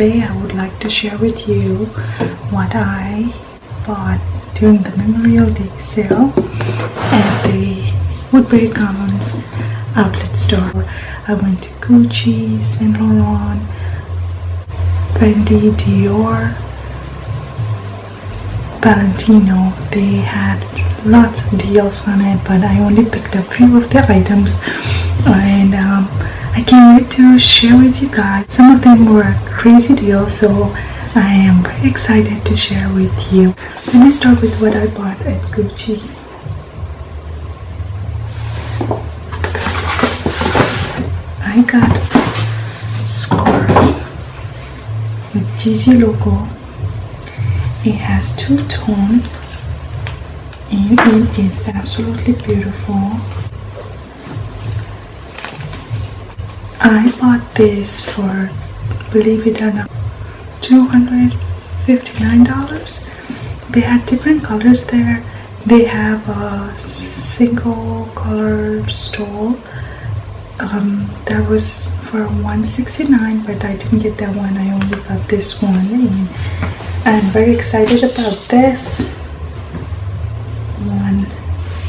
today I would like to share with you what I bought during the Memorial Day sale at the Woodbury Commons outlet store. I went to Gucci, Saint Laurent, Fendi, Dior, Valentino. They had lots of deals on it, but I only picked up few of the items, and I can't wait to share with you guys. Some of them were crazy deals, so I am very excited to share with you. Let me start with what I bought at Gucci. I got a scarf with GG logo. It has two-tone and it is absolutely beautiful. I bought this for, believe it or not, $259. They had different colors there. They have a single color stole that was for $169, but I didn't get that one. I only got this one, and I'm very excited about this one.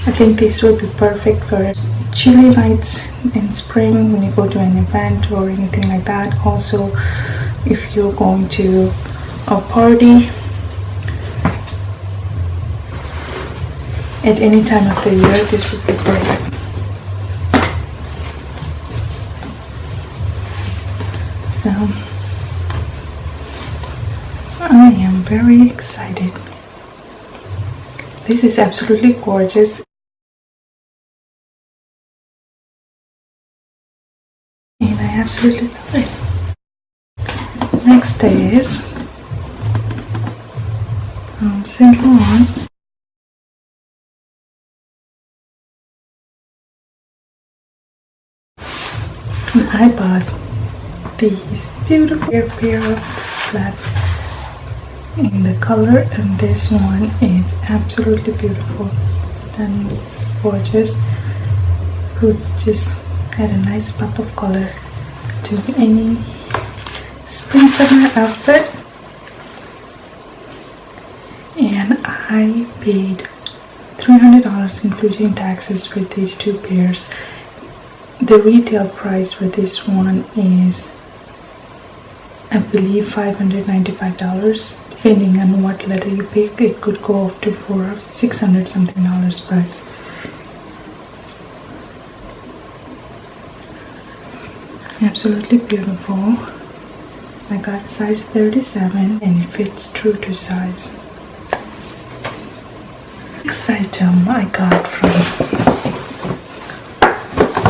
I think this will be perfect for chilly nights in spring when you go to an event or anything like that. Also, if you're going to a party at any time of the year, this would be perfect. So I am very excited. This is absolutely gorgeous. And I absolutely love it. Next is Saint Laurent. And I bought these beautiful pair of flats in the color, and this one is absolutely beautiful, stunning, gorgeous. Who just had a nice pop of color to any spring summer outfit. And I paid $300 including taxes for these two pairs. The retail price for this one is, I believe, $595. Depending on what leather you pick, it could go up to $600 something, but absolutely beautiful. I got size 37 and it fits true to size. Next item I got from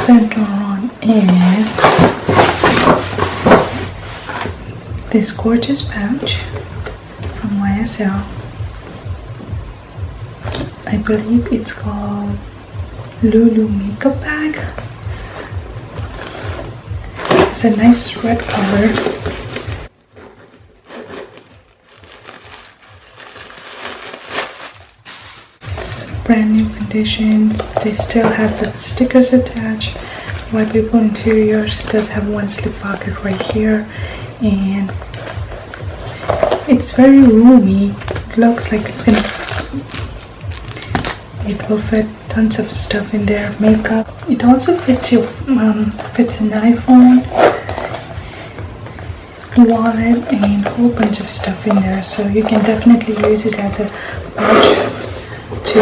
Saint Laurent is this gorgeous pouch from YSL. I believe it's called Lulu Makeup Bag. It's a nice red color. It's brand new condition. They still has the stickers attached. Wipeable interior. It does have one slip pocket right here, and it's very roomy. It looks like it will fit tons of stuff in there. Makeup. It also fits your fits an iPhone, wallet, and a whole bunch of stuff in there. So you can definitely use it as a pouch to,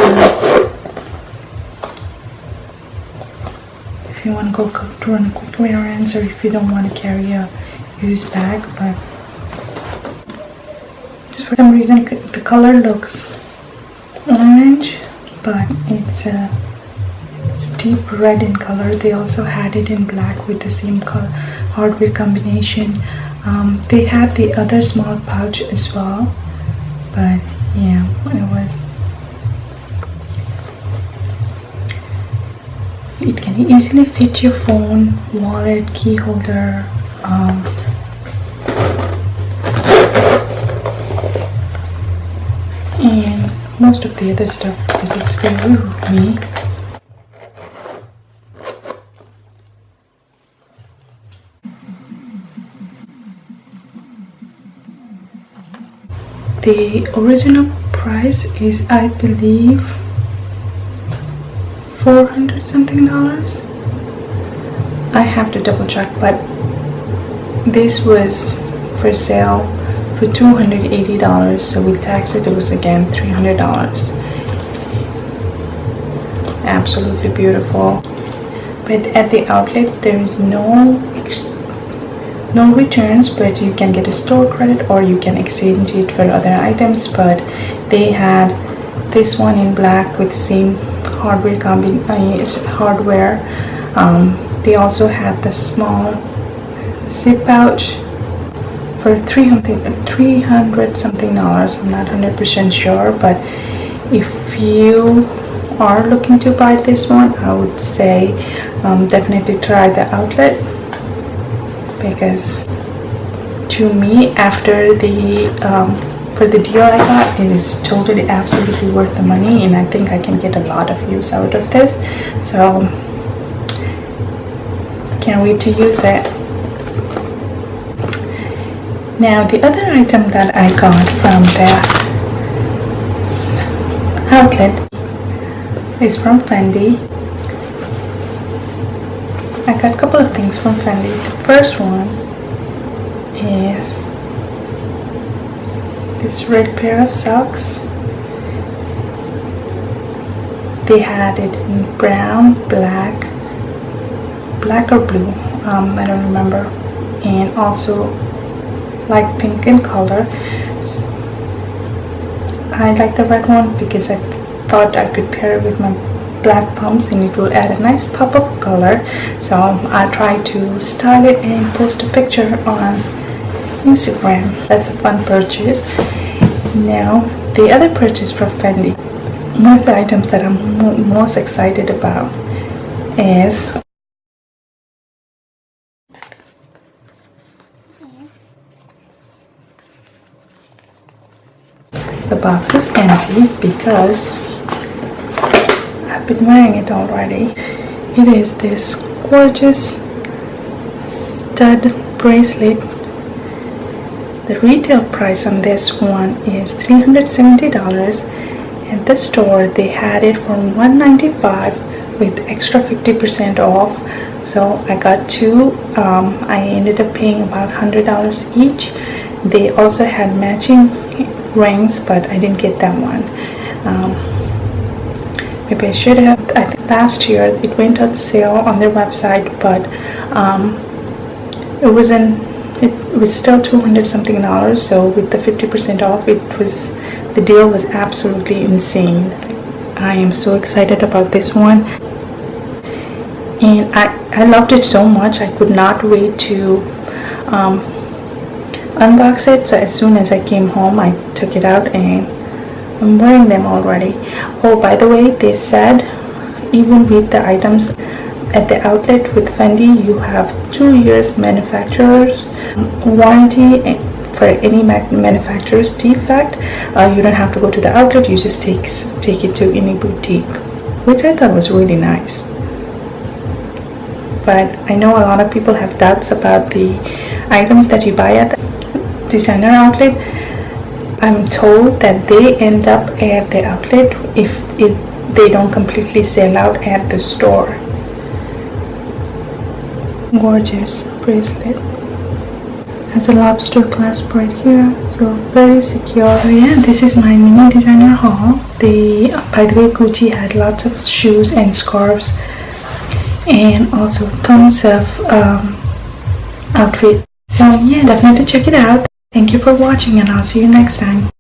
if you want to go to run a quick errands, or if you don't want to carry a used bag. But for some reason the color looks orange, but it's deep red in color. They also had it in black with the same color hardware combination. They had the other small pouch as well, but yeah, it can easily fit your phone, wallet, key holder, and most of the other stuff, because it's very roomy. The original price is, I believe, $400 something. I have to double check, but this was for sale for $280, so with taxes it was again $300. Absolutely beautiful. But at the outlet there is no returns, but you can get a store credit or you can exchange it for other items. But they had this one in black with same hardware they also had the small zip pouch for $300 something. I'm not 100% sure, but if you are looking to buy this one, I would say definitely try the outlet, because to me, after the for the deal I got, it is totally absolutely worth the money, and I think I can get a lot of use out of this, so can't wait to use it. Now the other item that I got from the outlet is from Fendi. I got a couple of things from Fendi. The first one is this red pair of socks. They had it in brown, black or blue, I don't remember, and also light pink in color. So I like the red one because I thought I could pair it with my black pumps and it will add a nice pop of color. So I'll try to style it and post a picture on Instagram. That's a fun purchase. Now the other purchase from Fendi, one of the items that I'm most excited about is the box is empty because I've been wearing it already. It is this gorgeous stud bracelet. The retail price on this one is $370. At the store they had it for $195 with extra 50% off. So I got two. I ended up paying about $100 each. They also had matching rings, but I didn't get that one. Maybe I should have. I think last year it went on sale on their website, but it was still $200 something. So with the 50% off, the deal was absolutely insane. I am so excited about this one, and I loved it so much. I could not wait to unbox it. So as soon as I came home, I took it out and I'm wearing them already. Oh, by the way, they said even with the items at the outlet with Fendi, you have 2 years manufacturer's warranty for any manufacturer's defect. You don't have to go to the outlet, you just take it to any boutique, which I thought was really nice. But I know a lot of people have doubts about the items that you buy at the designer outlet. I'm told that they end up at the outlet if they don't completely sell out at the store. Gorgeous bracelet. Has a lobster clasp right here, so very secure. So yeah, this is my mini designer haul. By the way, Gucci had lots of shoes and scarves, and also tons of outfits. So yeah, definitely check it out. Thank you for watching, and I'll see you next time.